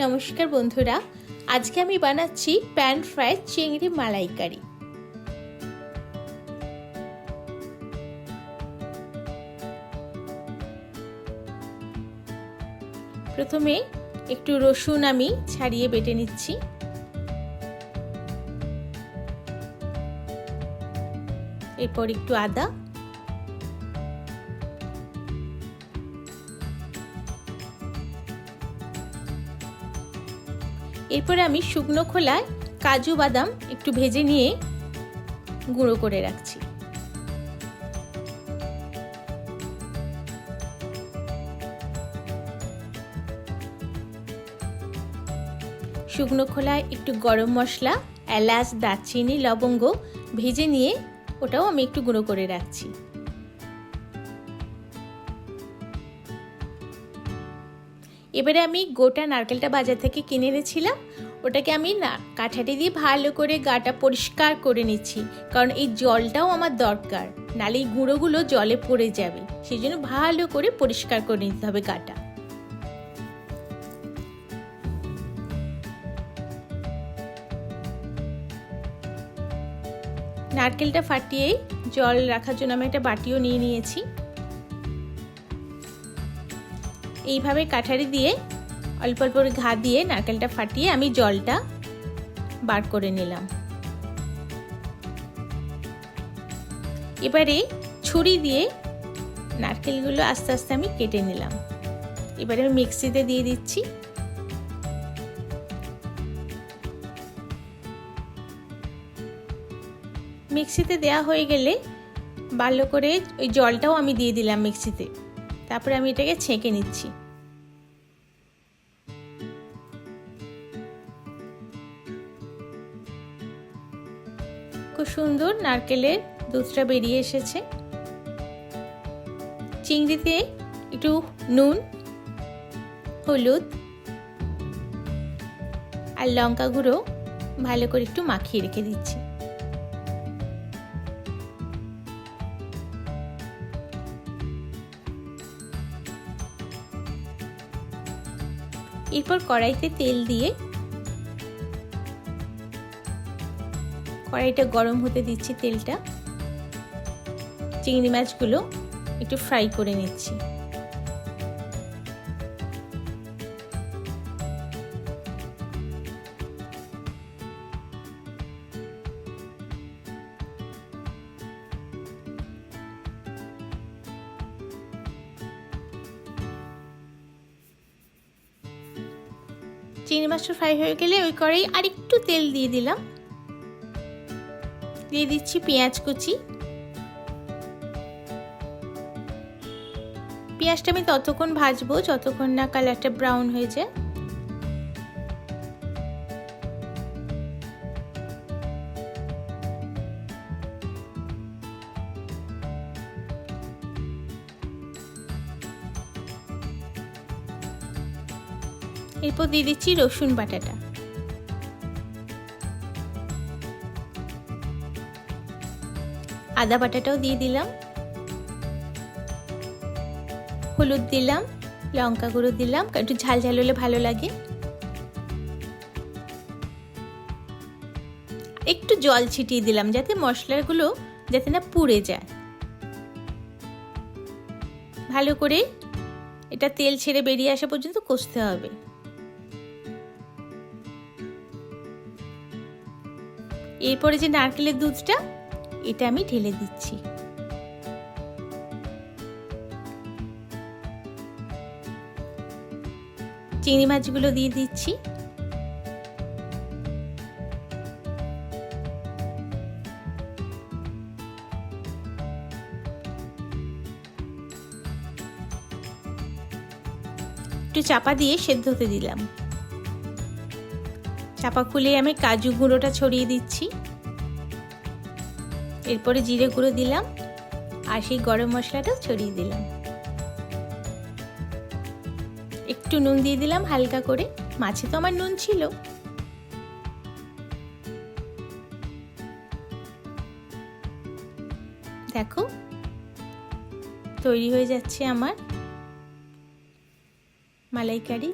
নমস্কার বন্ধুরা, আজকে আমি বানাচ্ছি প্যান ফ্রাই চিংড়ি মালাইকারি। প্রথমে একটু রসুন আমি ছাড়িয়ে বেটে নিচ্ছি। এরপর একটু আদা, এরপরে আমি শুকনো খোলায় কাজু বাদাম একটু ভেজে নিয়ে গুঁড়ো করে রাখছি। শুকনো খোলায় একটু গরম মশলা, এলাচ, দারচিনি, লবঙ্গ ভেজে নিয়ে ওটাও আমি একটু গুঁড়ো করে রাখছি। এবারে আমি গোটা নারকেলটা বাজার থেকে কিনে এনেছিলাম, ওটাকে আমি কাঠাটি দিয়ে ভালো করে গাটা পরিষ্কার করে নিচ্ছি, কারণ এই জলটাও আমার দরকার, নালে এই গুঁড়োগুলো জলে পড়ে যাবে, সেই জন্য ভালো করে পরিষ্কার করে নিতে হবে গাটা। নারকেলটা ফাটিয়ে জল রাখার জন্য আমি একটা বাটিও নিয়ে নিয়েছি। এইভাবে কাঠারি দিয়ে অল্প অল্প ঘা দিয়ে নারকেলটা ফাটিয়ে আমি জলটা বার করে নিলাম। এবারে ছুরি দিয়ে নারকেলগুলো আস্তে আস্তে আমি কেটে নিলাম। এবারে আমি মিক্সিতে দিয়ে দিচ্ছি। মিক্সিতে দেওয়া হয়ে গেলে ভালো করে ওই জলটাও আমি দিয়ে দিলাম মিক্সিতে। তারপরে আমি এটাকে ছেঁকে নিচ্ছি। খুব সুন্দর নারকেলের দুধটা বেরিয়ে এসেছে। চিংড়িতে একটু নুন, হলুদ আর লঙ্কা গুঁড়ো ভালো করে একটু মাখিয়ে রেখে দিচ্ছি। এরপর কড়াইতে তেল দিয়ে কড়াইটা গরম হতে দিচ্ছি। তেলটা চিংড়ি মাছগুলো একটু ফ্রাই করে নিচ্ছি। চিংড়ি মাছটা ফ্রাই হয়ে গেলে ওই কড়াই আর একটু তেল দিয়ে দিলাম। দিয়ে দিচ্ছি পেঁয়াজ কুচি। পেঁয়াজটা আমি ততক্ষণ ভাজবো যতক্ষণ না কালারটা ব্রাউন হয়ে যায়। এরপর দিয়ে দিচ্ছি রসুন বাটাটা। আদা বাটাটাও দিয়ে দিলাম। হলুদ দিলাম, লঙ্কা গুঁড়ো দিলাম, একটু ঝাল ঝাল হলে ভালো লাগে। একটু জল ছিটিয়ে দিলাম যাতে মশলাগুলো যাতে না পুড়ে যায়। ভালো করে এটা তেল ছেড়ে বেরিয়ে আসা পর্যন্ত কষতে হবে। এরপরে যে নারকেলের দুধটা, এটা আমি ঢেলে দিচ্ছি। চিংড়ি মাছগুলো দিয়ে দিচ্ছি। একটু চাপা দিয়ে সেদ্ধ হতে দিলাম। চাপা খুলে আমি কাজু গুঁড়োটা ছড়িয়ে দিচ্ছি। এরপরে জিরে গুঁড়ো দিলাম আর সেই গরম মশলাটাও ছড়িয়ে দিলাম। একটু নুন দিয়ে দিলাম হালকা করে, মাছে তো আমার নুন ছিল। দেখো তৈরি হয়ে যাচ্ছে আমার মালাইকারি।